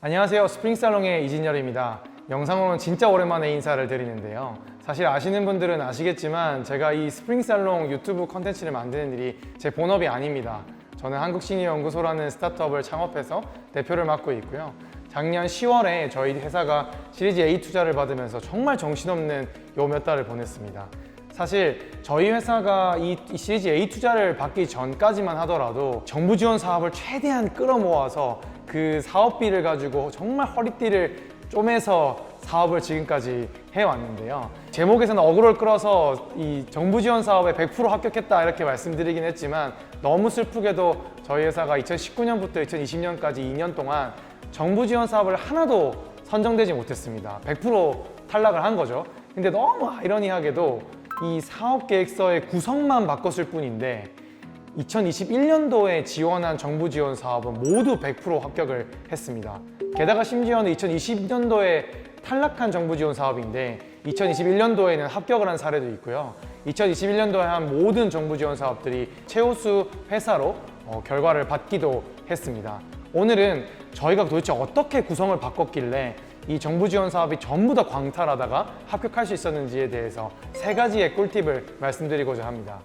안녕하세요. 스프링살롱의 이진열입니다. 영상으로는 진짜 오랜만에 인사를 드리는데요. 사실 아시는 분들은 아시겠지만 제가 이 스프링살롱 유튜브 컨텐츠를 만드는 일이 제 본업이 아닙니다. 저는 한국시니어연구소라는 스타트업을 창업해서 대표를 맡고 있고요. 작년 10월에 저희 회사가 시리즈 A 투자를 받으면서 정말 정신없는 요 몇 달을 보냈습니다. 사실 저희 회사가 이 시리즈 A 투자를 받기 전까지만 하더라도 정부 지원 사업을 최대한 끌어모아서 그 사업비를 가지고 정말 허리띠를 쪼매서 사업을 지금까지 해왔는데요. 제목에서는 어그로를 끌어서 이 정부 지원 사업에 100% 합격했다 이렇게 말씀드리긴 했지만 너무 슬프게도 저희 회사가 2019년부터 2020년까지 2년 동안 정부 지원 사업을 하나도 선정되지 못했습니다. 100% 탈락을 한 거죠. 근데 너무 아이러니하게도 이 사업계획서의 구성만 바꿨을 뿐인데 2021년도에 지원한 정부 지원 사업은 모두 100% 합격을 했습니다. 게다가 심지어는 2020년도에 탈락한 정부 지원 사업인데 2021년도에는 합격을 한 사례도 있고요. 2021년도에 한 모든 정부 지원 사업들이 최우수 회사로 결과를 받기도 했습니다. 오늘은 저희가 도대체 어떻게 구성을 바꿨길래 이 정부 지원 사업이 전부 다 광탈하다가 합격할 수 있었는지에 대해서 3가지의 꿀팁을 말씀드리고자 합니다.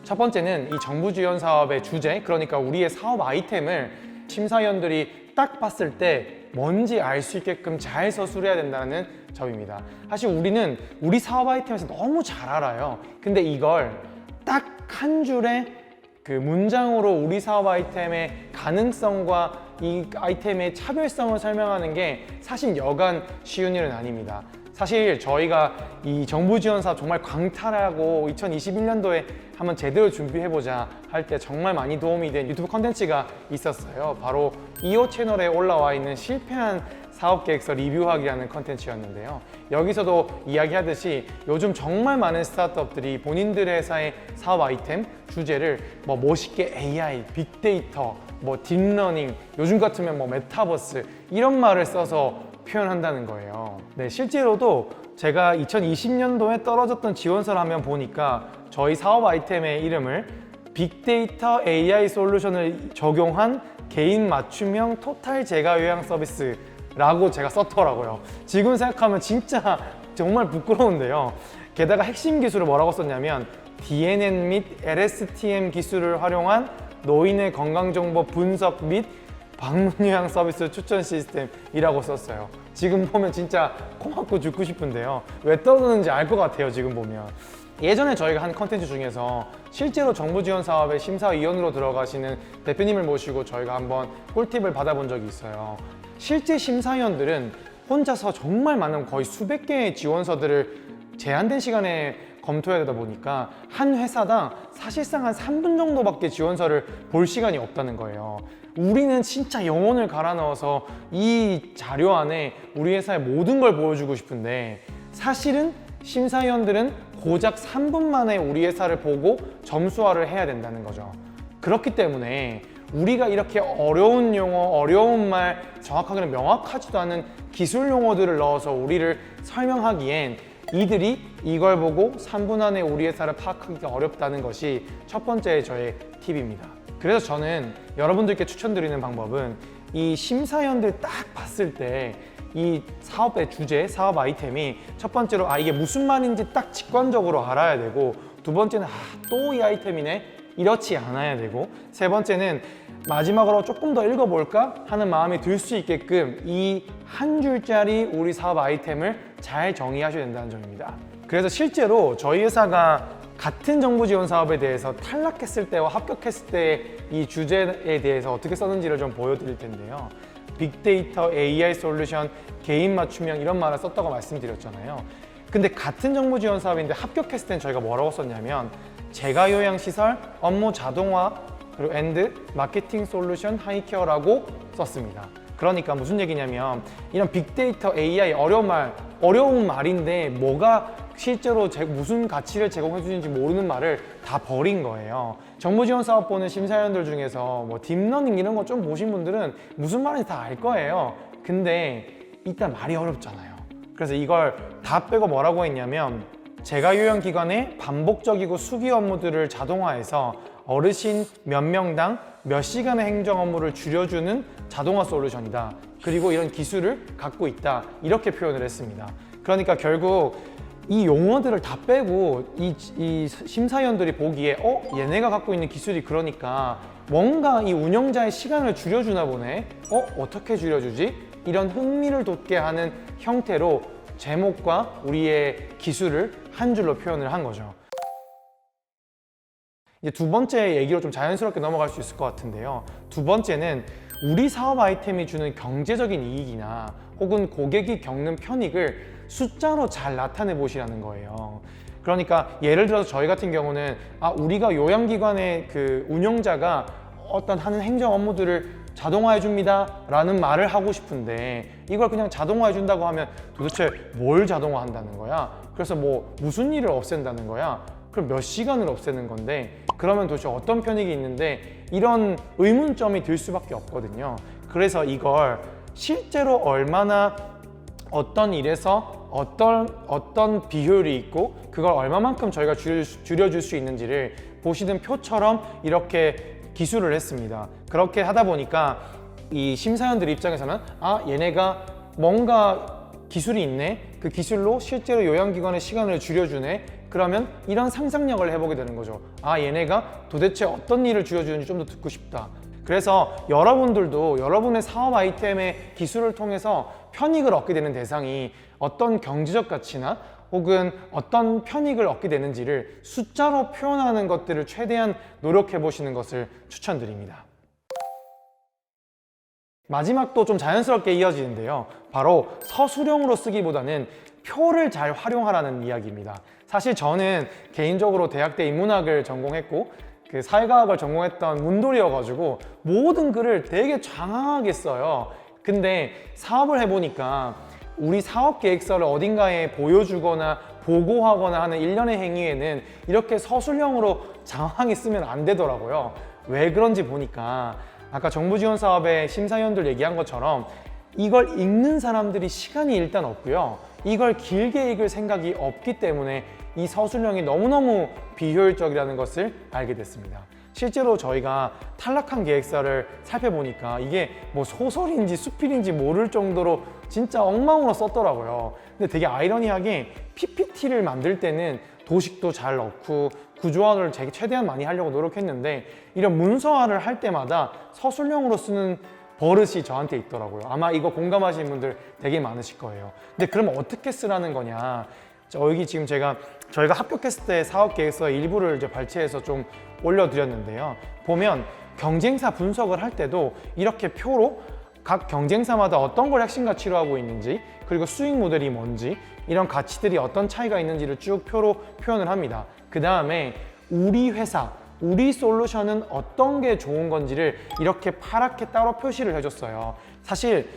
첫 번째는 이 정부 지원 사업의 주제, 그러니까 우리의 사업 아이템을 심사위원들이 딱 봤을 때 뭔지 알 수 있게끔 잘 서술해야 된다는 점입니다. 사실 우리는 우리 사업 아이템에서 너무 잘 알아요. 근데 이걸 딱 한 줄에 그 문장으로 우리 사업 아이템의 가능성과 이 아이템의 차별성을 설명하는 게 사실 여간 쉬운 일은 아닙니다. 사실 저희가 이 정부 지원 사업 정말 광탈하고 2021년도에 한번 제대로 준비해보자 할 때 정말 많이 도움이 된 유튜브 컨텐츠가 있었어요. 바로 2호 채널에 올라와 있는 실패한 사업계획서 리뷰하기라는 컨텐츠였는데요. 여기서도 이야기하듯이 요즘 정말 많은 스타트업들이 본인들의 회사의 사업 아이템, 주제를 뭐 멋있게 AI, 빅데이터, 뭐 딥러닝, 요즘 같으면 뭐 메타버스 이런 말을 써서 표현한다는 거예요. 네, 실제로도 제가 2020년도에 떨어졌던 지원서를 한번 보니까 저희 사업 아이템의 이름을 빅데이터 AI 솔루션을 적용한 개인 맞춤형 토탈 재가 요양 서비스라고 제가 썼더라고요. 지금 생각하면 진짜 정말 부끄러운데요. 게다가 핵심 기술을 뭐라고 썼냐면 DNN 및 LSTM 기술을 활용한 노인의 건강정보 분석 및 방문 요양 서비스 추천 시스템이라고 썼어요. 지금 보면 진짜 고맙고 죽고 싶은데요. 왜 떠드는지 알 것 같아요, 지금 보면. 예전에 저희가 한 컨텐츠 중에서 실제로 정부 지원 사업의 심사위원으로 들어가시는 대표님을 모시고 저희가 한번 꿀팁을 받아본 적이 있어요. 실제 심사위원들은 혼자서 정말 많은 거의 수백 개의 지원서들을 제한된 시간에 검토해야 되다 보니까 한 회사당 사실상 한 3분 정도밖에 지원서를 볼 시간이 없다는 거예요. 우리는 진짜 영혼을 갈아 넣어서 이 자료 안에 우리 회사의 모든 걸 보여주고 싶은데 사실은 심사위원들은 고작 3분 만에 우리 회사를 보고 점수화를 해야 된다는 거죠. 그렇기 때문에 우리가 이렇게 어려운 용어, 어려운 말, 정확하게는 명확하지도 않은 기술 용어들을 넣어서 우리를 설명하기엔 이들이 이걸 보고 3분 안에 우리 회사를 파악하기가 어렵다는 것이 첫 번째 저의 팁입니다. 그래서 저는 여러분들께 추천드리는 방법은 이 심사위원들 딱 봤을 때 이 사업의 주제, 사업 아이템이 첫 번째로 이게 무슨 말인지 딱 직관적으로 알아야 되고, 두 번째는 또 이 아이템이네 이렇지 않아야 되고, 세 번째는 마지막으로 조금 더 읽어볼까 하는 마음이 들 수 있게끔 이 한 줄짜리 우리 사업 아이템을 잘 정의하셔야 된다는 점입니다. 그래서 실제로 저희 회사가 같은 정부 지원 사업에 대해서 탈락했을 때와 합격했을 때 이 주제에 대해서 어떻게 썼는지를 좀 보여드릴 텐데요. 빅데이터, AI 솔루션, 개인 맞춤형 이런 말을 썼다고 말씀드렸잖아요. 근데 같은 정부 지원 사업인데 합격했을 땐 저희가 뭐라고 썼냐면 재가 요양 시설, 업무 자동화, 그리고 엔드, 마케팅 솔루션, 하이케어라고 썼습니다. 그러니까 무슨 얘기냐면 이런 빅데이터, AI 어려운 말인데 뭐가 실제로 무슨 가치를 제공해 주는지 모르는 말을 다 버린 거예요. 정부 지원 사업 보는 심사위원들 중에서 뭐 딥러닝 이런 거 좀 보신 분들은 무슨 말인지 다 알 거예요. 근데 일단 말이 어렵잖아요. 그래서 이걸 다 빼고 뭐라고 했냐면 재가 요양 기관의 반복적이고 수기 업무들을 자동화해서 어르신 몇 명당 몇 시간의 행정 업무를 줄여주는 자동화 솔루션이다. 그리고 이런 기술을 갖고 있다. 이렇게 표현을 했습니다. 그러니까 결국 이 용어들을 다 빼고 이 심사위원들이 보기에 얘네가 갖고 있는 기술이 그러니까 뭔가 이 운영자의 시간을 줄여주나 보네. 어떻게 줄여주지? 이런 흥미를 돋게 하는 형태로 제목과 우리의 기술을 한 줄로 표현을 한 거죠. 이제 두 번째 얘기로 좀 자연스럽게 넘어갈 수 있을 것 같은데요. 두 번째는 우리 사업 아이템이 주는 경제적인 이익이나 혹은 고객이 겪는 편익을 숫자로 잘 나타내 보시라는 거예요. 그러니까 예를 들어서 저희 같은 경우는 우리가 요양기관의 그 운영자가 어떤 하는 행정 업무들을 자동화해 줍니다 라는 말을 하고 싶은데 이걸 그냥 자동화해 준다고 하면 도대체 뭘 자동화 한다는 거야? 그래서 무슨 일을 없앤다는 거야? 그럼 몇 시간을 없애는 건데 그러면 도대체 어떤 편익이 있는데 이런 의문점이 들 수밖에 없거든요. 그래서 이걸 실제로 얼마나 어떤 일에서 어떤 비효율이 있고 그걸 얼마만큼 저희가 줄여줄 수 있는지를 보시는 표처럼 이렇게 기술을 했습니다. 그렇게 하다 보니까 이 심사위원들 입장에서는 얘네가 뭔가 기술이 있네, 그 기술로 실제로 요양기관의 시간을 줄여주네, 그러면 이런 상상력을 해보게 되는 거죠. 얘네가 도대체 어떤 일을 줄여주는지 좀 더 듣고 싶다. 그래서 여러분들도 여러분의 사업 아이템의 기술을 통해서 편익을 얻게 되는 대상이 어떤 경제적 가치나 혹은 어떤 편익을 얻게 되는지를 숫자로 표현하는 것들을 최대한 노력해 보시는 것을 추천드립니다. 마지막도 좀 자연스럽게 이어지는데요. 바로 서술형으로 쓰기보다는 표를 잘 활용하라는 이야기입니다. 사실 저는 개인적으로 대학 때 인문학을 전공했고 그 사회과학을 전공했던 문돌이여가지고 모든 글을 되게 장황하게 써요. 근데 사업을 해보니까 우리 사업 계획서를 어딘가에 보여주거나 보고하거나 하는 일련의 행위에는 이렇게 서술형으로 장황하게 쓰면 안 되더라고요. 왜 그런지 보니까 아까 정부 지원 사업의 심사위원들 얘기한 것처럼 이걸 읽는 사람들이 시간이 일단 없고요. 이걸 길게 읽을 생각이 없기 때문에 이 서술형이 너무너무 비효율적이라는 것을 알게 됐습니다. 실제로 저희가 탈락한 계획서를 살펴보니까 이게 소설인지 수필인지 모를 정도로 진짜 엉망으로 썼더라고요. 근데 되게 아이러니하게 PPT를 만들 때는 도식도 잘 넣고 구조화를 최대한 많이 하려고 노력했는데 이런 문서화를 할 때마다 서술형으로 쓰는 버릇이 저한테 있더라고요. 아마 이거 공감하시는 분들 되게 많으실 거예요. 근데 그러면 어떻게 쓰라는 거냐? 여기 지금 저희가 합격했을 때 사업계획서 일부를 이제 발췌해서 좀 올려드렸는데요. 보면 경쟁사 분석을 할 때도 이렇게 표로 각 경쟁사마다 어떤 걸 핵심 가치로 하고 있는지, 그리고 수익 모델이 뭔지, 이런 가치들이 어떤 차이가 있는지를 쭉 표로 표현을 합니다. 그 다음에 우리 회사, 우리 솔루션은 어떤 게 좋은 건지를 이렇게 파랗게 따로 표시를 해줬어요. 사실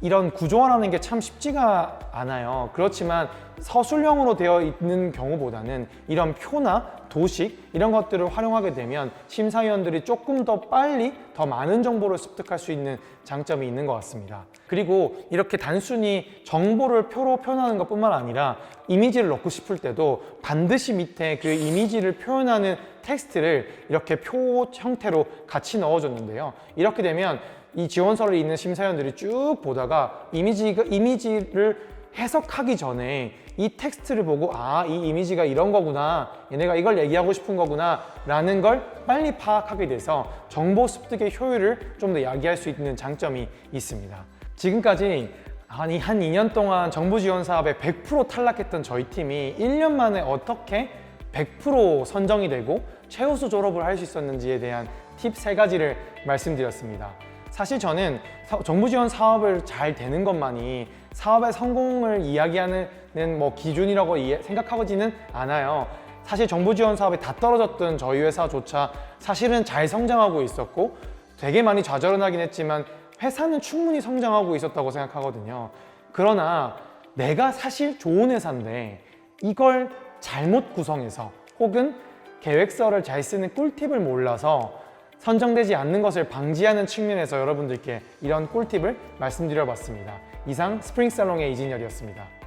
이런 구조화라는 게 참 쉽지가 않아요. 그렇지만 서술형으로 되어 있는 경우보다는 이런 표나 도식 이런 것들을 활용하게 되면 심사위원들이 조금 더 빨리 더 많은 정보를 습득할 수 있는 장점이 있는 것 같습니다. 그리고 이렇게 단순히 정보를 표로 표현하는 것뿐만 아니라 이미지를 넣고 싶을 때도 반드시 밑에 그 이미지를 표현하는 텍스트를 이렇게 표 형태로 같이 넣어줬는데요. 이렇게 되면 이 지원서를 읽는 심사위원들이 쭉 보다가 이미지를 해석하기 전에 이 텍스트를 보고 이 이미지가 이런 거구나, 얘네가 이걸 얘기하고 싶은 거구나 라는 걸 빨리 파악하게 돼서 정보 습득의 효율을 좀 더 야기할 수 있는 장점이 있습니다. 지금까지 한 2년 동안 정부 지원 사업에 100% 탈락했던 저희 팀이 1년 만에 어떻게 100% 선정이 되고 최우수 졸업을 할 수 있었는지에 대한 팁 3가지를 말씀드렸습니다. 사실 저는 정부 지원 사업을 잘 되는 것만이 사업의 성공을 이야기하는 기준이라고 생각하지는 않아요. 사실 정부 지원 사업이 다 떨어졌던 저희 회사조차 사실은 잘 성장하고 있었고 되게 많이 좌절은 했지만 회사는 충분히 성장하고 있었다고 생각하거든요. 그러나 내가 사실 좋은 회사인데 이걸 잘못 구성해서 혹은 계획서를 잘 쓰는 꿀팁을 몰라서 선정되지 않는 것을 방지하는 측면에서 여러분들께 이런 꿀팁을 말씀드려봤습니다. 이상 스프링살롱의 이진열이었습니다.